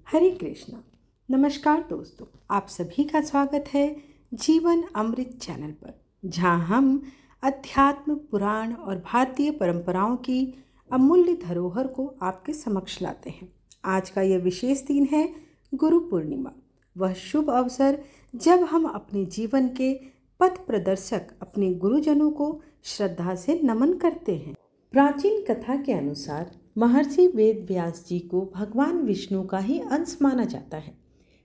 हरे कृष्णा। नमस्कार दोस्तों, आप सभी का स्वागत है जीवन अमृत चैनल पर, जहां हम अध्यात्म, पुराण और भारतीय परंपराओं की अमूल्य धरोहर को आपके समक्ष लाते हैं। आज का यह विशेष दिन है गुरु पूर्णिमा, वह शुभ अवसर जब हम अपने जीवन के पथ प्रदर्शक अपने गुरुजनों को श्रद्धा से नमन करते हैं। प्राचीन कथा के अनुसार महर्षि वेद व्यास जी को भगवान विष्णु का ही अंश माना जाता है।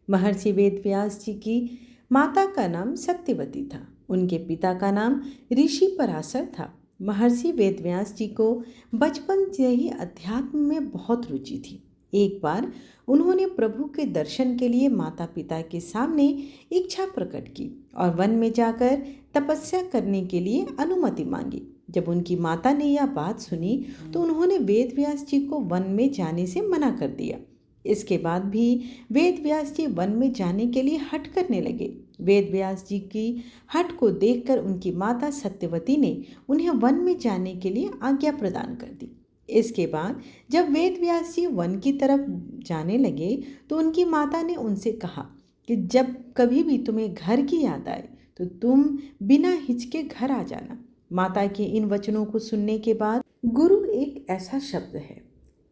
महर्षि वेद व्यास जी की माता का नाम सत्यवती था। उनके पिता का नाम ऋषि पराशर था। महर्षि वेद व्यास जी को बचपन से ही अध्यात्म में बहुत रुचि थी। एक बार उन्होंने प्रभु के दर्शन के लिए माता पिता के सामने इच्छा प्रकट की और वन में जाकर तपस्या करने के लिए अनुमति मांगी। जब उनकी माता ने यह बात सुनी तो उन्होंने वेद व्यास जी को वन में जाने से मना कर दिया। इसके बाद भी वेद व्यास जी वन में जाने के लिए हठ करने लगे। वेद व्यास जी की हठ को देखकर उनकी माता सत्यवती ने उन्हें वन में जाने के लिए आज्ञा प्रदान कर दी। इसके बाद जब वेद व्यास जी वन की तरफ जाने लगे तो उनकी माता ने उनसे कहा कि जब कभी भी तुम्हें घर की याद आए तो तुम बिना हिचके घर आ जाना। माता के इन वचनों को सुनने के बाद गुरु एक ऐसा शब्द है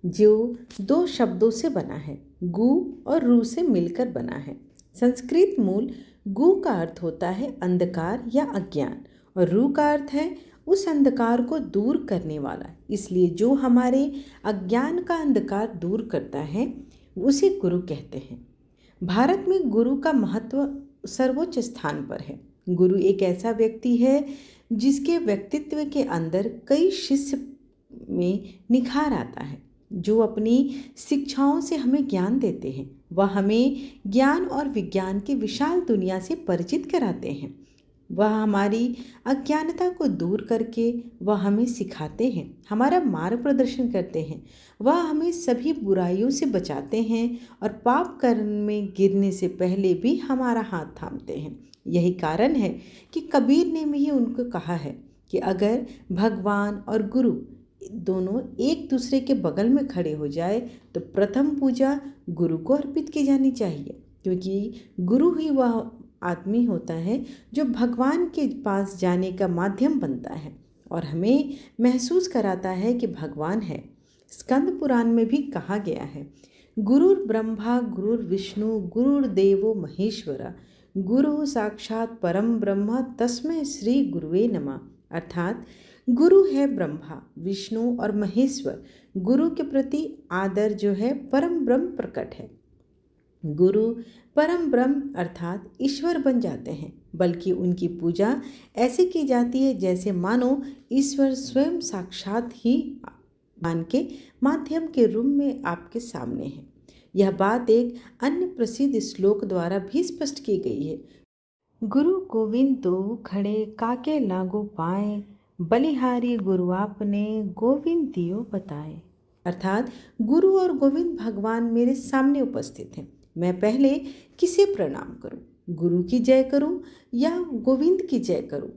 जो दो शब्दों से बना है, गु और रू से मिलकर बना है। संस्कृत मूल गु का अर्थ होता है अंधकार या अज्ञान और रू का अर्थ है उस अंधकार को दूर करने वाला। इसलिए जो हमारे अज्ञान का अंधकार दूर करता है उसे गुरु कहते हैं। भारत में गुरु का महत्व सर्वोच्च स्थान पर है। गुरु एक ऐसा व्यक्ति है जिसके व्यक्तित्व के अंदर कई शिष्य में निखार आता है, जो अपनी शिक्षाओं से हमें ज्ञान देते हैं। वह हमें ज्ञान और विज्ञान की विशाल दुनिया से परिचित कराते हैं। वह हमारी अज्ञानता को दूर करके वह हमें सिखाते हैं, हमारा मार्ग प्रदर्शन करते हैं। वह हमें सभी बुराइयों से बचाते हैं और पाप कर्म में गिरने से पहले भी हमारा हाथ थामते हैं। यही कारण है कि कबीर ने भी उनको कहा है कि अगर भगवान और गुरु दोनों एक दूसरे के बगल में खड़े हो जाए तो प्रथम पूजा गुरु को अर्पित की जानी चाहिए, क्योंकि गुरु ही वह आदमी होता है जो भगवान के पास जाने का माध्यम बनता है और हमें महसूस कराता है कि भगवान है। स्कंद पुराण में भी कहा गया है, गुरुर् ब्रह्मा गुरुर्विष्णु गुरुर्देवो महेश्वरा गुरु साक्षात परम ब्रह्म तस्मै श्री गुरुवे नमः। अर्थात गुरु है ब्रह्मा, विष्णु और महेश्वर। गुरु के प्रति आदर जो है परम ब्रह्म प्रकट है। गुरु परम ब्रह्म अर्थात ईश्वर बन जाते हैं, बल्कि उनकी पूजा ऐसे की जाती है जैसे मानो ईश्वर स्वयं साक्षात ही ज्ञान के माध्यम के रूप में आपके सामने है। यह बात एक अन्य प्रसिद्ध श्लोक द्वारा भी स्पष्ट की गई है, गुरु गोविंद दो खड़े काके लागो पाए बलिहारी गुरु आपने गोविंद दियो बताए। अर्थात गुरु और गोविंद भगवान मेरे सामने उपस्थित हैं। मैं पहले किसे प्रणाम करूं, गुरु की जय करूं या गोविंद की जय करूं?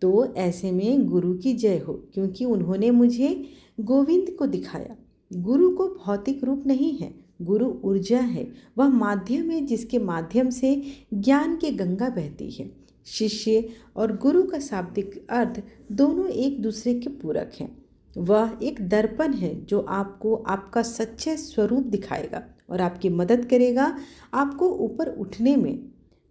तो ऐसे में गुरु की जय हो, क्योंकि उन्होंने मुझे गोविंद को दिखाया। गुरु को भौतिक रूप नहीं है, गुरु ऊर्जा है, वह माध्यम है जिसके माध्यम से ज्ञान की गंगा बहती है। शिष्य और गुरु का शाब्दिक अर्थ दोनों एक दूसरे के पूरक हैं। वह एक दर्पण है जो आपको आपका सच्चा स्वरूप दिखाएगा और आपकी मदद करेगा आपको ऊपर उठने में।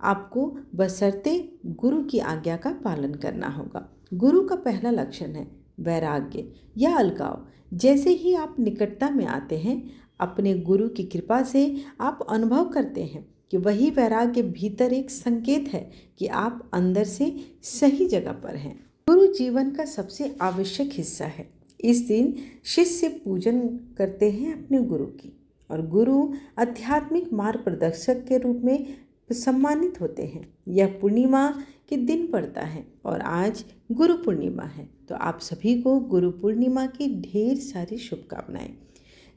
आपको बशर्ते गुरु की आज्ञा का पालन करना होगा। गुरु का पहला लक्षण है वैराग्य या अलगाव। जैसे ही आप निकटता में आते हैं, अपने गुरु की कृपा से आप अनुभव करते हैं कि वही वैराग्य भीतर एक संकेत है कि आप अंदर से सही जगह पर हैं। गुरु जीवन का सबसे आवश्यक हिस्सा है। इस दिन शिष्य पूजन करते हैं अपने गुरु की और गुरु आध्यात्मिक मार्ग प्रदर्शक के रूप में सम्मानित होते हैं। यह पूर्णिमा के दिन पड़ता है और आज गुरु पूर्णिमा है, तो आप सभी को गुरु पूर्णिमा की ढेर सारी शुभकामनाएं।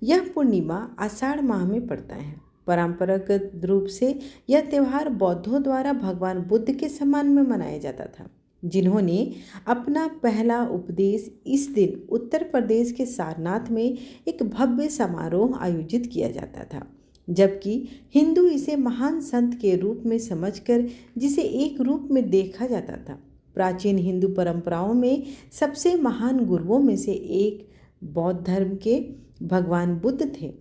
यह पूर्णिमा आषाढ़ माह में पड़ता है। परंपरागत रूप से यह त्यौहार बौद्धों द्वारा भगवान बुद्ध के सम्मान में मनाया जाता था, जिन्होंने अपना पहला उपदेश इस दिन उत्तर प्रदेश के सारनाथ में एक भव्य समारोह आयोजित किया जाता था। जबकि हिंदू इसे महान संत के रूप में समझकर जिसे एक रूप में देखा जाता था। प्राचीन हिंदू परंपराओं में सबसे महान गुरुओं में से एक बौद्ध धर्म के भगवान बुद्ध थे।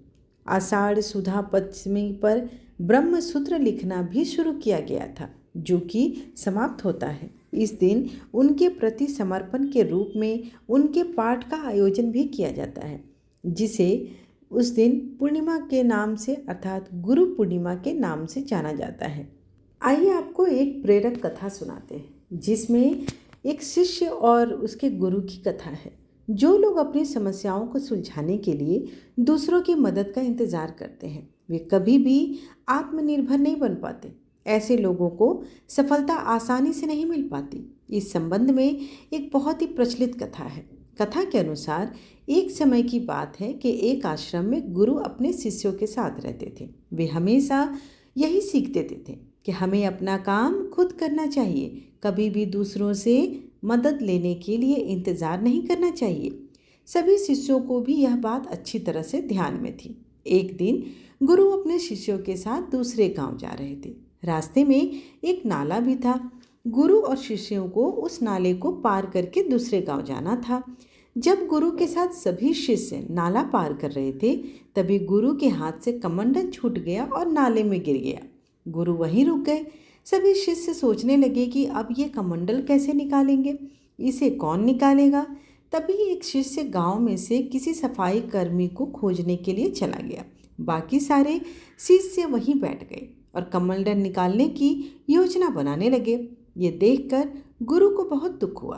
आषाढ़ सुधा पंचमी पर ब्रह्म सूत्र लिखना भी शुरू किया गया था, जो कि समाप्त होता है। इस दिन उनके प्रति समर्पण के रूप में उनके पाठ का आयोजन भी किया जाता है, जिसे उस दिन पूर्णिमा के नाम से अर्थात गुरु पूर्णिमा के नाम से जाना जाता है। आइए आपको एक प्रेरक कथा सुनाते हैं, जिसमें एक शिष्य और उसके गुरु की कथा है। जो लोग अपनी समस्याओं को सुलझाने के लिए दूसरों की मदद का इंतजार करते हैं, वे कभी भी आत्मनिर्भर नहीं बन पाते। ऐसे लोगों को सफलता आसानी से नहीं मिल पाती। इस संबंध में एक बहुत ही प्रचलित कथा है। कथा के अनुसार एक समय की बात है कि एक आश्रम में गुरु अपने शिष्यों के साथ रहते थे। वे हमेशा यही सीख देते थे कि हमें अपना काम खुद करना चाहिए, कभी भी दूसरों से मदद लेने के लिए इंतज़ार नहीं करना चाहिए। सभी शिष्यों को भी यह बात अच्छी तरह से ध्यान में थी। एक दिन गुरु अपने शिष्यों के साथ दूसरे गांव जा रहे थे। रास्ते में एक नाला भी था। गुरु और शिष्यों को उस नाले को पार करके दूसरे गांव जाना था। जब गुरु के साथ सभी शिष्य नाला पार कर रहे थे, तभी गुरु के हाथ से कमंडल छूट गया और नाले में गिर गया। गुरु वहीं रुक गए। सभी शिष्य सोचने लगे कि अब ये कमंडल कैसे निकालेंगे, इसे कौन निकालेगा। तभी एक शिष्य गांव में से किसी सफाई कर्मी को खोजने के लिए चला गया। बाकी सारे शिष्य वहीं बैठ गए और कमंडल निकालने की योजना बनाने लगे। ये देखकर गुरु को बहुत दुख हुआ,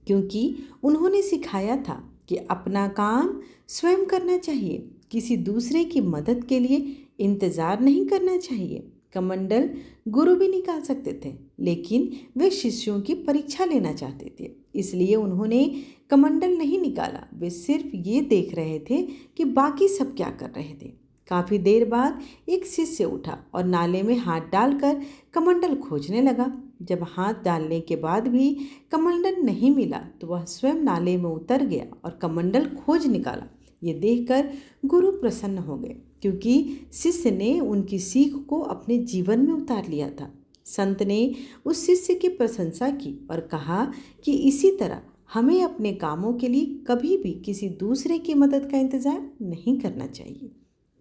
क्योंकि उन्होंने सिखाया था कि अपना काम स्वयं करना चाहिए, किसी दूसरे की मदद के लिए इंतज़ार नहीं करना चाहिए। कमंडल गुरु भी निकाल सकते थे, लेकिन वे शिष्यों की परीक्षा लेना चाहते थे, इसलिए उन्होंने कमंडल नहीं निकाला। वे सिर्फ ये देख रहे थे कि बाकी सब क्या कर रहे थे। काफ़ी देर बाद एक शिष्य उठा और नाले में हाथ डालकर कमंडल खोजने लगा। जब हाथ डालने के बाद भी कमंडल नहीं मिला, तो वह स्वयं नाले में उतर गया और कमंडल खोज निकाला। ये देखकर गुरु प्रसन्न हो गए, क्योंकि शिष्य ने उनकी सीख को अपने जीवन में उतार लिया था। संत ने उस शिष्य की प्रशंसा की और कहा कि इसी तरह हमें अपने कामों के लिए कभी भी किसी दूसरे की मदद का इंतज़ार नहीं करना चाहिए।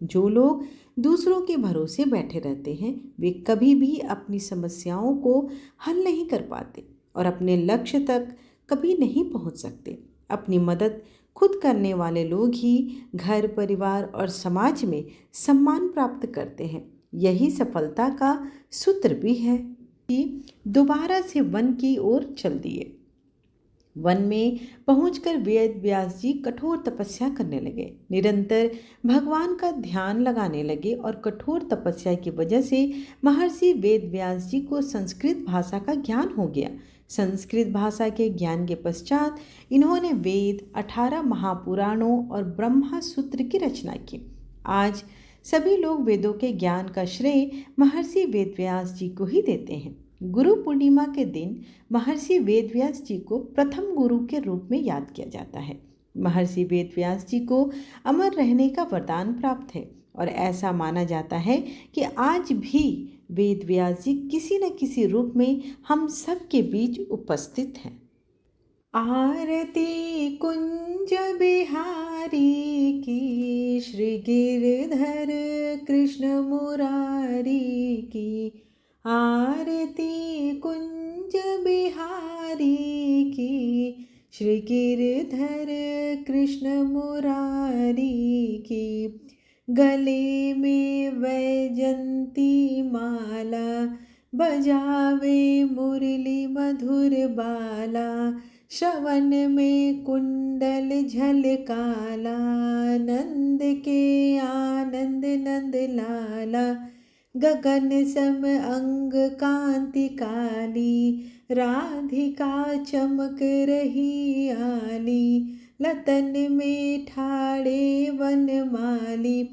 जो लोग दूसरों के भरोसे बैठे रहते हैं, वे कभी भी अपनी समस्याओं को हल नहीं कर पाते और अपने लक्ष्य तक कभी नहीं पहुंच सकते। अपनी मदद खुद करने वाले लोग ही घर, परिवार और समाज में सम्मान प्राप्त करते हैं। यही सफलता का सूत्र भी है। कि दोबारा से वन की ओर चल दिए। वन में पहुंचकर वेद व्यास जी कठोर तपस्या करने लगे। निरंतर भगवान का ध्यान लगाने लगे और कठोर तपस्या की वजह से महर्षि वेद व्यास जी को संस्कृत भाषा का ज्ञान हो गया। संस्कृत भाषा के ज्ञान के पश्चात इन्होंने वेद, 18 महापुराणों और ब्रह्मा सूत्र की रचना की। आज सभी लोग वेदों के ज्ञान का श्रेय महर्षि वेदव्यास जी को ही देते हैं। गुरु पूर्णिमा के दिन महर्षि वेदव्यास जी को प्रथम गुरु के रूप में याद किया जाता है। महर्षि वेदव्यास जी को अमर रहने का वरदान प्राप्त है और ऐसा माना जाता है कि आज भी वेदव्यास जी किसी न किसी रूप में हम सब के बीच उपस्थित हैं। आरती कुंज बिहारी की, श्री गिरधर कृष्ण मुरारी की। आरती कुंज बिहारी की, श्री गिरधर कृष्ण मुरारी की। गले में वैजंती माला, बजावे मुरली मधुर बाला। श्रवण में कुंडल झलकाला, नंद के आनंद नंद लाला। गगन सम अंग कांति काली, राधिका चमक रही आली। लतन में ठाड़े वनमाली,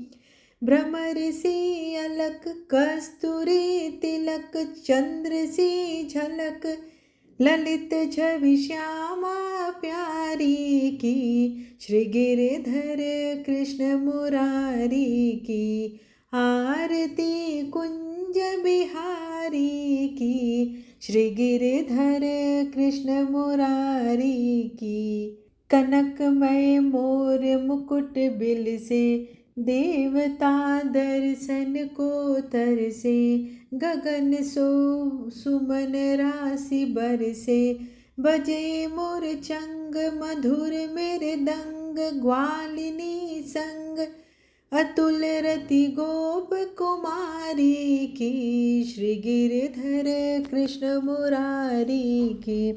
भ्रमर सी अलक कस्तूरी तिलक। चंद्र सी झलक ललित छवि श्यामा प्यारी की। श्री गिरधर कृष्ण मुरारी की। आरती कुंज बिहारी की, श्री गिरधर कृष्ण मुरारी की। कनकमय मोर मुकुट बिल से, देवता दर्शन को तरसे। गगन सो सुमन राशि बरसे, बजे मोर चंग मधुर मृदंग। ग्वालिनी संग अतुल रति गोप कुमारी की, श्री गिरधर कृष्ण मुरारी की।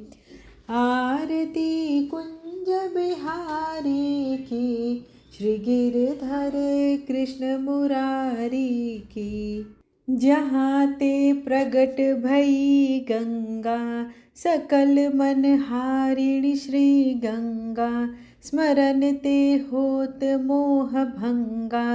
आरती कुंज बिहारी की, श्री गिरधर कृष्ण मुरारी की। जहाँ ते प्रगट भई गंगा, सकल मन हारिणी श्री गंगा। स्मरण ते होत मोह भंगा,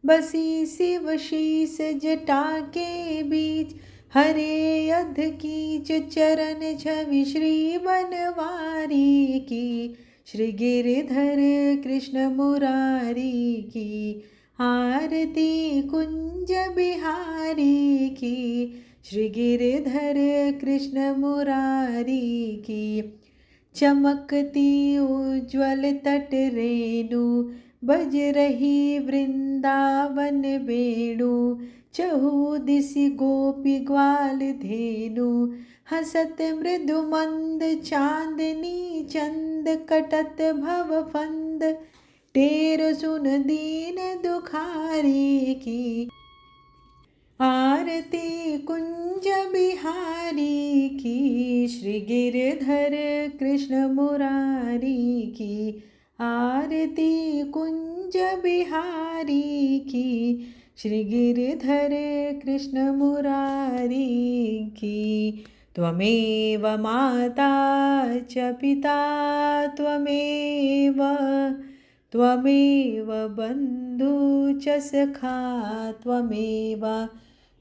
बसी शिव शीस जटा के बीच। हरे अध कीच चरण छवि श्री बनवारी की, श्री गिरधर कृष्ण मुरारी की। आरती कुंज बिहारी की, श्री गिरधर कृष्ण मुरारी की। चमकती उज्ज्वल तट रेणु, बज रही वृंदावन वेणु। चहु दिसि गोपी ग्वाल धेनु, हसत मृदु मंद चांदनी चंद। कटत भव फंद, टेर सुन दीन दुखारी की। आरती कुंज बिहारी की, श्री गिरधर कृष्ण मुरारी की। आरती कुंज बिहारी की, श्री गिरधर कृष्ण मुरारी की। त्वमेव माता च पिता त्वमेव, त्वमेव बन्धु च सखा त्वमेव।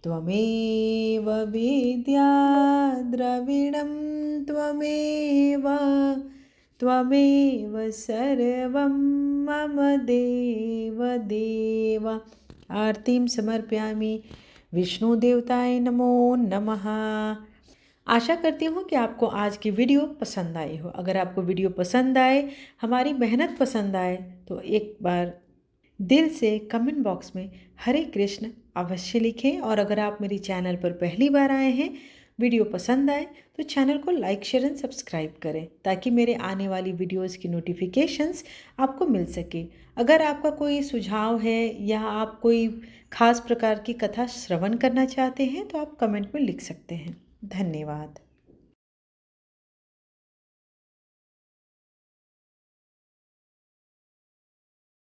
त्वमेव विद्या द्रविणं त्वमेव, त्वमेव सर्वं मम देव देव। आरतीं समर्पयामि। विष्णु देवताय नमो नमः। आशा करती हूँ कि आपको आज की वीडियो पसंद आई हो। अगर आपको वीडियो पसंद आए, हमारी मेहनत पसंद आए, तो एक बार दिल से कमेंट बॉक्स में हरे कृष्ण अवश्य लिखें। और अगर आप मेरी चैनल पर पहली बार आए हैं, वीडियो पसंद आए तो चैनल को लाइक शेयर एंड सब्सक्राइब करें, ताकि मेरे आने वाली वीडियोस की नोटिफिकेशंस आपको मिल सके। अगर आपका कोई सुझाव है या आप कोई खास प्रकार की कथा श्रवण करना चाहते हैं, तो आप कमेंट में लिख सकते हैं। धन्यवाद।